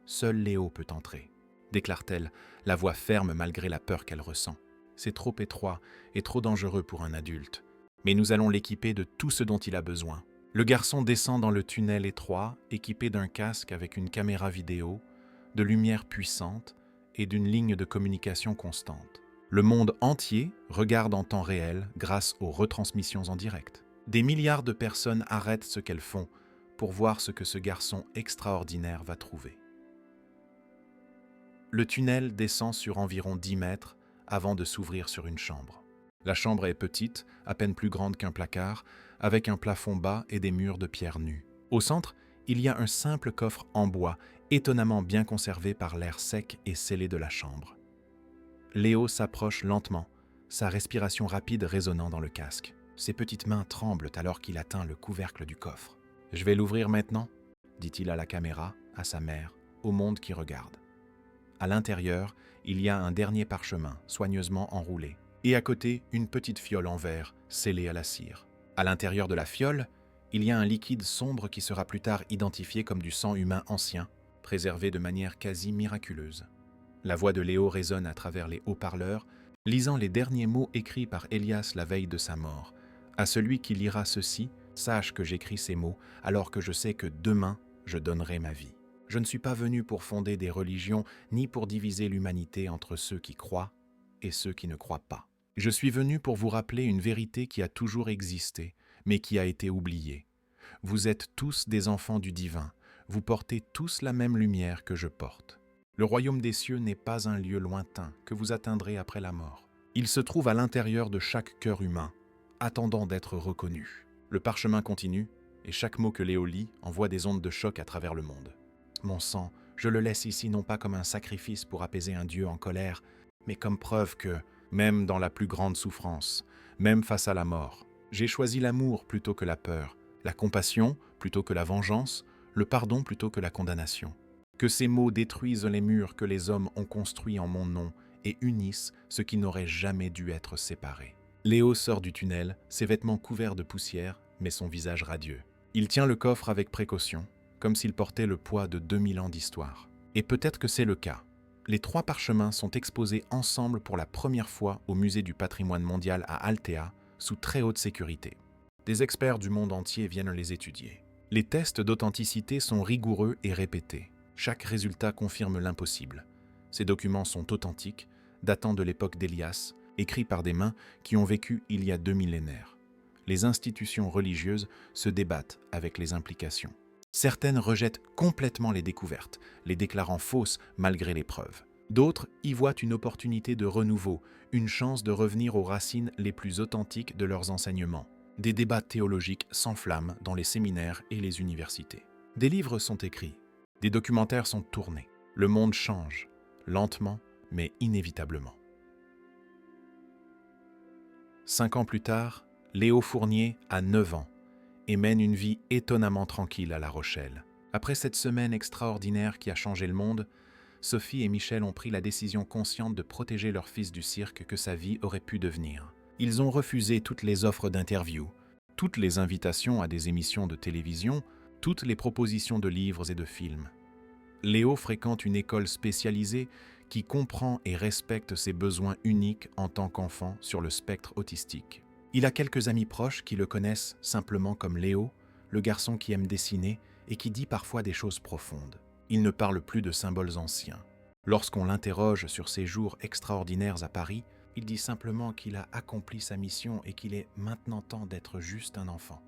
Seul Léo peut entrer, déclare-t-elle, la voix ferme malgré la peur qu'elle ressent. C'est trop étroit et trop dangereux pour un adulte, mais nous allons l'équiper de tout ce dont il a besoin. Le garçon descend dans le tunnel étroit, équipé d'un casque avec une caméra vidéo, de lumière puissante et d'une ligne de communication constante. Le monde entier regarde en temps réel grâce aux retransmissions en direct. Des milliards de personnes arrêtent ce qu'elles font pour voir ce que ce garçon extraordinaire va trouver. Le tunnel descend sur environ 10 mètres avant de s'ouvrir sur une chambre. La chambre est petite, à peine plus grande qu'un placard, avec un plafond bas et des murs de pierre nue. Au centre, il y a un simple coffre en bois, étonnamment bien conservé par l'air sec et scellé de la chambre. Léo s'approche lentement, sa respiration rapide résonnant dans le casque. Ses petites mains tremblent alors qu'il atteint le couvercle du coffre. « Je vais l'ouvrir maintenant », dit-il à la caméra, à sa mère, au monde qui regarde. À l'intérieur, il y a un dernier parchemin, soigneusement enroulé, et à côté, une petite fiole en verre, scellée à la cire. À l'intérieur de la fiole, il y a un liquide sombre qui sera plus tard identifié comme du sang humain ancien, préservé de manière quasi miraculeuse. La voix de Léo résonne à travers les haut-parleurs, lisant les derniers mots écrits par Elias la veille de sa mort. À celui qui lira ceci, sache que j'écris ces mots alors que je sais que demain, je donnerai ma vie. Je ne suis pas venu pour fonder des religions ni pour diviser l'humanité entre ceux qui croient et ceux qui ne croient pas. Je suis venu pour vous rappeler une vérité qui a toujours existé, mais qui a été oubliée. Vous êtes tous des enfants du divin, vous portez tous la même lumière que je porte. Le royaume des cieux n'est pas un lieu lointain que vous atteindrez après la mort. Il se trouve à l'intérieur de chaque cœur humain, attendant d'être reconnu. Le parchemin continue, et chaque mot que Léo lit envoie des ondes de choc à travers le monde. Mon sang, je le laisse ici non pas comme un sacrifice pour apaiser un Dieu en colère, mais comme preuve que, même dans la plus grande souffrance, même face à la mort, j'ai choisi l'amour plutôt que la peur, la compassion plutôt que la vengeance, le pardon plutôt que la condamnation. Que ces mots détruisent les murs que les hommes ont construits en mon nom et unissent ce qui n'aurait jamais dû être séparé. Léo sort du tunnel, ses vêtements couverts de poussière, mais son visage radieux. Il tient le coffre avec précaution, comme s'il portait le poids de 2000 ans d'histoire. Et peut-être que c'est le cas. Les 3 parchemins sont exposés ensemble pour la première fois au Musée du patrimoine mondial à Altea, sous très haute sécurité. Des experts du monde entier viennent les étudier. Les tests d'authenticité sont rigoureux et répétés. Chaque résultat confirme l'impossible. Ces documents sont authentiques, datant de l'époque d'Elias, écrits par des mains qui ont vécu il y a 2 millénaires. Les institutions religieuses se débattent avec les implications. Certaines rejettent complètement les découvertes, les déclarant fausses malgré les preuves. D'autres y voient une opportunité de renouveau, une chance de revenir aux racines les plus authentiques de leurs enseignements. Des débats théologiques s'enflamment dans les séminaires et les universités. Des livres sont écrits, des documentaires sont tournés. Le monde change, lentement mais inévitablement. 5 ans plus tard, Léo Fournier a 9 ans et mène une vie étonnamment tranquille à La Rochelle. Après cette semaine extraordinaire qui a changé le monde, Sophie et Michel ont pris la décision consciente de protéger leur fils du cirque que sa vie aurait pu devenir. Ils ont refusé toutes les offres d'interview, toutes les invitations à des émissions de télévision, toutes les propositions de livres et de films. Léo fréquente une école spécialisée qui comprend et respecte ses besoins uniques en tant qu'enfant sur le spectre autistique. Il a quelques amis proches qui le connaissent simplement comme Léo, le garçon qui aime dessiner et qui dit parfois des choses profondes. Il ne parle plus de symboles anciens. Lorsqu'on l'interroge sur ses jours extraordinaires à Paris, il dit simplement qu'il a accompli sa mission et qu'il est maintenant temps d'être juste un enfant.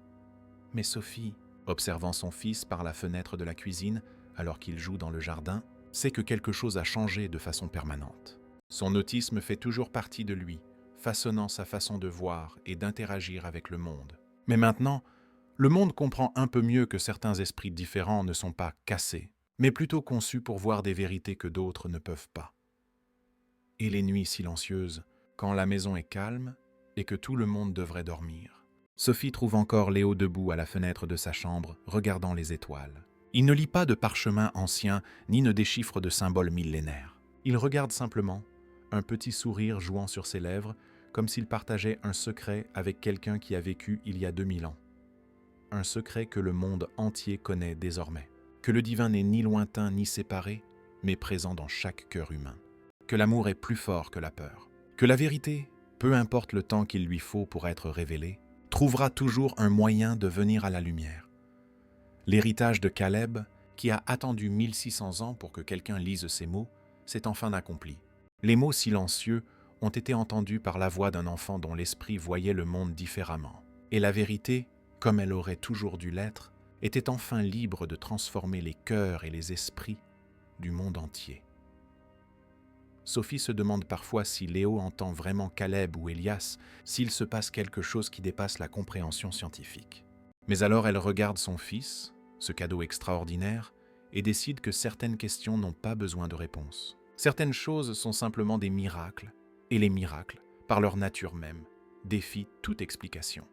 Mais Sophie, observant son fils par la fenêtre de la cuisine alors qu'il joue dans le jardin, sait que quelque chose a changé de façon permanente. Son autisme fait toujours partie de lui, façonnant sa façon de voir et d'interagir avec le monde. Mais maintenant, le monde comprend un peu mieux que certains esprits différents ne sont pas cassés, mais plutôt conçus pour voir des vérités que d'autres ne peuvent pas. Et les nuits silencieuses, quand la maison est calme et que tout le monde devrait dormir. Sophie trouve encore Léo debout à la fenêtre de sa chambre, regardant les étoiles. Il ne lit pas de parchemins anciens, ni ne déchiffre de symboles millénaires. Il regarde simplement, un petit sourire jouant sur ses lèvres, comme s'il partageait un secret avec quelqu'un qui a vécu il y a 2000 ans. Un secret que le monde entier connaît désormais. Que le divin n'est ni lointain ni séparé, mais présent dans chaque cœur humain. Que l'amour est plus fort que la peur. Que la vérité, peu importe le temps qu'il lui faut pour être révélée, trouvera toujours un moyen de venir à la lumière. L'héritage de Caleb, qui a attendu 1600 ans pour que quelqu'un lise ces mots, s'est enfin accompli. Les mots silencieux ont été entendus par la voix d'un enfant dont l'esprit voyait le monde différemment. Et la vérité, comme elle aurait toujours dû l'être, était enfin libre de transformer les cœurs et les esprits du monde entier. Sophie se demande parfois si Léo entend vraiment Caleb ou Elias, s'il se passe quelque chose qui dépasse la compréhension scientifique. Mais alors elle regarde son fils, ce cadeau extraordinaire, et décide que certaines questions n'ont pas besoin de réponse. Certaines choses sont simplement des miracles, et les miracles, par leur nature même, défient toute explication.